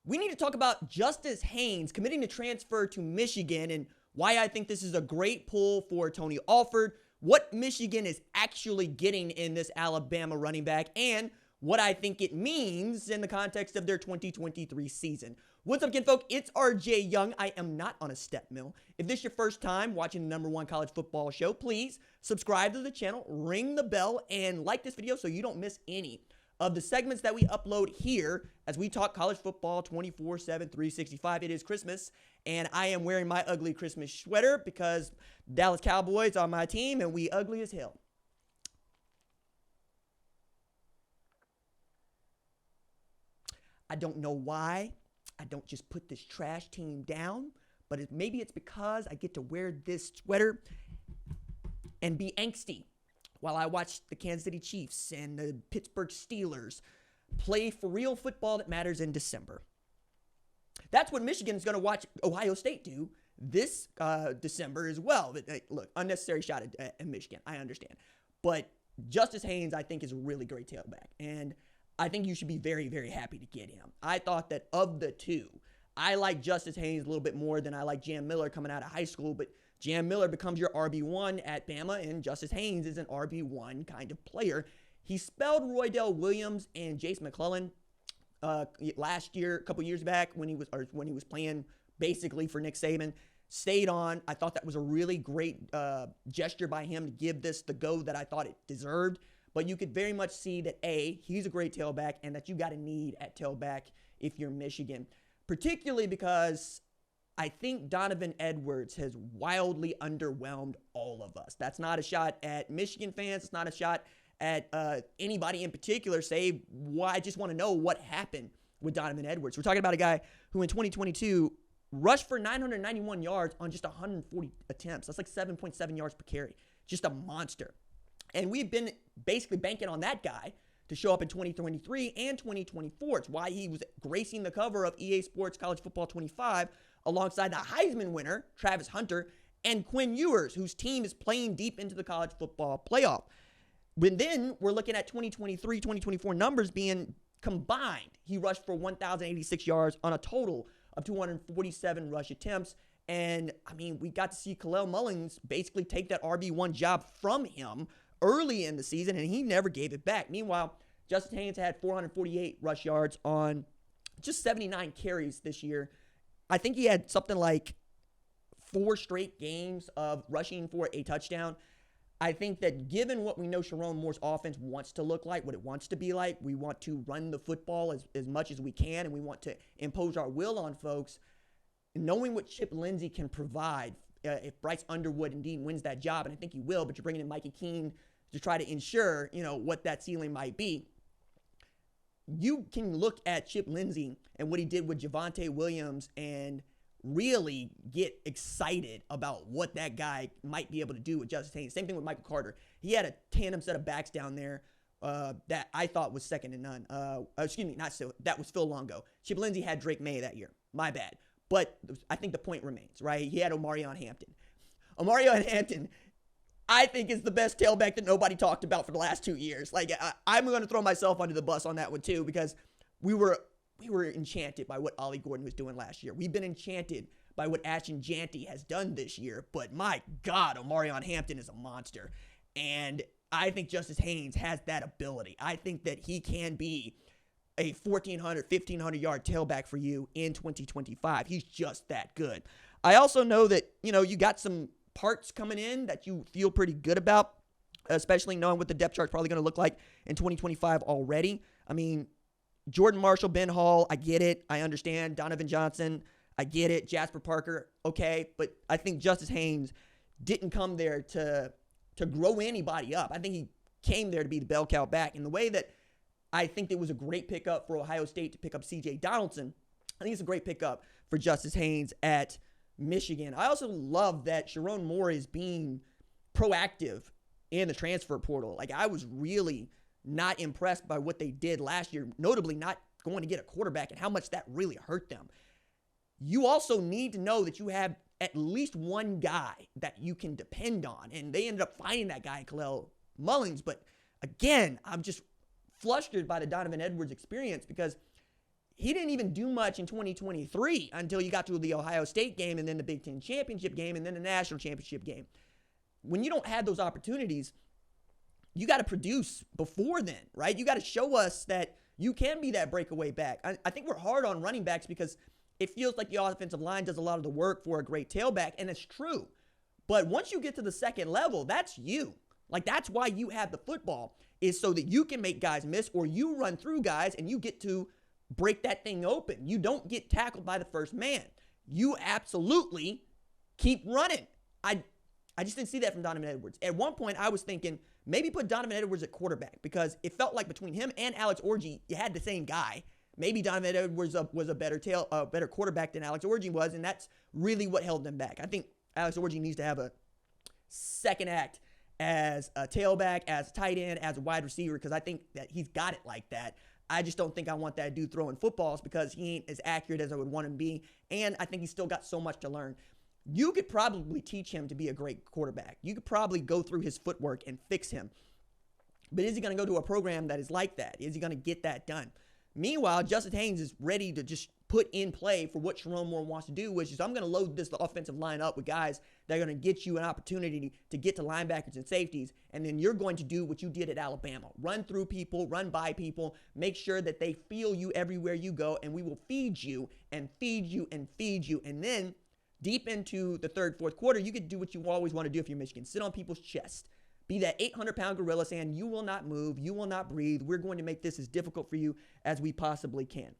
we need to talk about Justice Haynes committing to transfer to Michigan and why I think this is a great pull for Tony Alford, what Michigan is actually getting in this Alabama running back, and what I think it means in the context of their 2023 season. What's up, kinfolk? It's RJ Young. I am not on a step mill. If this is your first time watching the #1 college football show, please subscribe to the channel, ring the bell, and like this video so you don't miss any of the segments that we upload here as we talk college football 24/7, 365. It is Christmas, and I am wearing my ugly Christmas sweater because Dallas Cowboys are my team, and we ugly as hell. I don't know why I don't just put this trash team down, but maybe it's because I get to wear this sweater and be angsty while I watch the Kansas City Chiefs and the Pittsburgh Steelers play for real football that matters in December. That's what Michigan's going to watch Ohio State do this December as well. Look, unnecessary shot at Michigan, I understand. But Justice Haynes, I think, is a really great tailback. And I think you should be very, very happy to get him. I thought that of the two, I like Justice Haynes a little bit more than I like Jam Miller coming out of high school, but Jam Miller becomes your RB1 at Bama, and Justice Haynes is an RB1 kind of player. He spelled Roydell Williams and Jace McClellan last year, a couple years back when he was playing basically for Nick Saban. Stayed on. I thought that was a really great gesture by him to give this the go that I thought it deserved. But you could very much see that, A, he's a great tailback and that you got a need at tailback if you're Michigan. Particularly because I think Donovan Edwards has wildly underwhelmed all of us. That's not a shot at Michigan fans. It's not a shot at anybody in particular, save I just want to know what happened with Donovan Edwards. We're talking about a guy who in 2022 rushed for 991 yards on just 140 attempts. That's like 7.7 yards per carry. Just a monster. And we've been basically banking on that guy to show up in 2023 and 2024. It's why he was gracing the cover of EA Sports College Football 25 alongside the Heisman winner, Travis Hunter, and Quinn Ewers, whose team is playing deep into the college football playoff. When then we're looking at 2023, 2024 numbers being combined. He rushed for 1,086 yards on a total of 247 rush attempts. And, I mean, we got to see Kalel Mullins basically take that RB1 job from him early in the season, and he never gave it back. Meanwhile, Justice Haynes had 448 rush yards on just 79 carries this year. I think he had something like 4 straight games of rushing for a touchdown. I think that given what we know Sharon Moore's offense wants to look like, what it wants to be like, we want to run the football as much as we can, and we want to impose our will on folks. Knowing what Chip Lindsey can provide, if Bryce Underwood indeed wins that job, and I think he will, but you're bringing in Mikey Keene to try to ensure, what that ceiling might be. You can look at Chip Lindsey and what he did with Javonte Williams and really get excited about what that guy might be able to do with Justice Haynes. Same thing with Michael Carter. He had a tandem set of backs down there that I thought was second to none. That was Phil Longo. Chip Lindsey had Drake May that year. My bad. But I think the point remains, right? He had Omarion Hampton. Omarion Hampton, I think, is the best tailback that nobody talked about for the last 2 years. Like, I'm going to throw myself under the bus on that one, too, because we were enchanted by what Ollie Gordon was doing last year. We've been enchanted by what Ashton Janty has done this year. But, my God, Omarion Hampton is a monster. And I think Justice Haynes has that ability. I think that he can be a 1,400, 1,500-yard tailback for you in 2025. He's just that good. I also know that, you got some parts coming in that you feel pretty good about, especially knowing what the depth chart's probably going to look like in 2025 already. I mean, Jordan Marshall, Ben Hall, I get it. I understand. Donovan Johnson, I get it. Jasper Parker, okay. But I think Justice Haynes didn't come there to grow anybody up. I think he came there to be the bell cow back. In the way that I think it was a great pickup for Ohio State to pick up C.J. Donaldson, I think it's a great pickup for Justice Haynes at Michigan. I also love that Sharon Moore is being proactive in the transfer portal. Like, I was really not impressed by what they did last year, notably not going to get a quarterback and how much that really hurt them. You also need to know that you have at least one guy that you can depend on, and they ended up finding that guy, Kalel Mullins. But again, I'm just flustered by the Donovan Edwards experience because he didn't even do much in 2023 until you got to the Ohio State game and then the Big Ten championship game and then the national championship game. When you don't have those opportunities, you got to produce before then, right? You got to show us that you can be that breakaway back. I think we're hard on running backs because it feels like the offensive line does a lot of the work for a great tailback, and it's true. But once you get to the second level, that's you. Like, that's why you have the football, is so that you can make guys miss or you run through guys and you get to break that thing open. You don't get tackled by the first man. You absolutely keep running. I just didn't see that from Donovan Edwards. At one point, I was thinking maybe put Donovan Edwards at quarterback because it felt like between him and Alex Orji, you had the same guy. Maybe Donovan Edwards was a better quarterback than Alex Orji was, and that's really what held them back. I think Alex Orji needs to have a second act as a tailback, as a tight end, as a wide receiver, because I think that he's got it like that. I just don't think I want that dude throwing footballs because he ain't as accurate as I would want him to be, and I think he's still got so much to learn. You could probably teach him to be a great quarterback. You could probably go through his footwork and fix him. But is he going to go to a program that is like that? Is he going to get that done? Meanwhile, Justin Haynes is ready to just put in play for what Sharon Moore wants to do, which is I'm going to load this offensive line up with guys that are going to get you an opportunity to get to linebackers and safeties, and then you're going to do what you did at Alabama. Run through people, run by people, make sure that they feel you everywhere you go, and we will feed you and feed you and feed you. And then deep into the third, fourth quarter, you could do what you always want to do if you're Michigan. Sit on people's chest. Be that 800-pound gorilla saying, you will not move, you will not breathe. We're going to make this as difficult for you as we possibly can.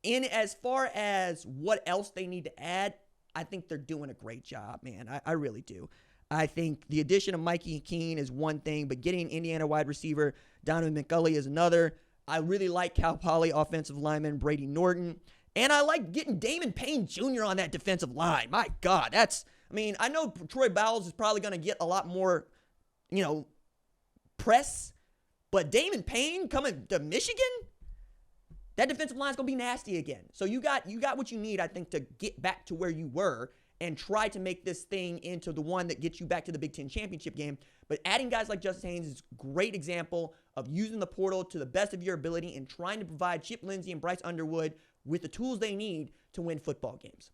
And as far as what else they need to add, I think they're doing a great job, man. I really do. I think the addition of Mikey Keene is one thing, but getting Indiana wide receiver Donovan McCulley is another. I really like Cal Poly offensive lineman Brady Norton. And I like getting Damon Payne Jr. on that defensive line. My God, I know Troy Bowles is probably going to get a lot more, press, but Damon Payne coming to Michigan, that defensive line is going to be nasty again. So you got what you need, I think, to get back to where you were and try to make this thing into the one that gets you back to the Big Ten championship game. But adding guys like Justin Haynes is a great example of using the portal to the best of your ability and trying to provide Chip Lindsey and Bryce Underwood with the tools they need to win football games.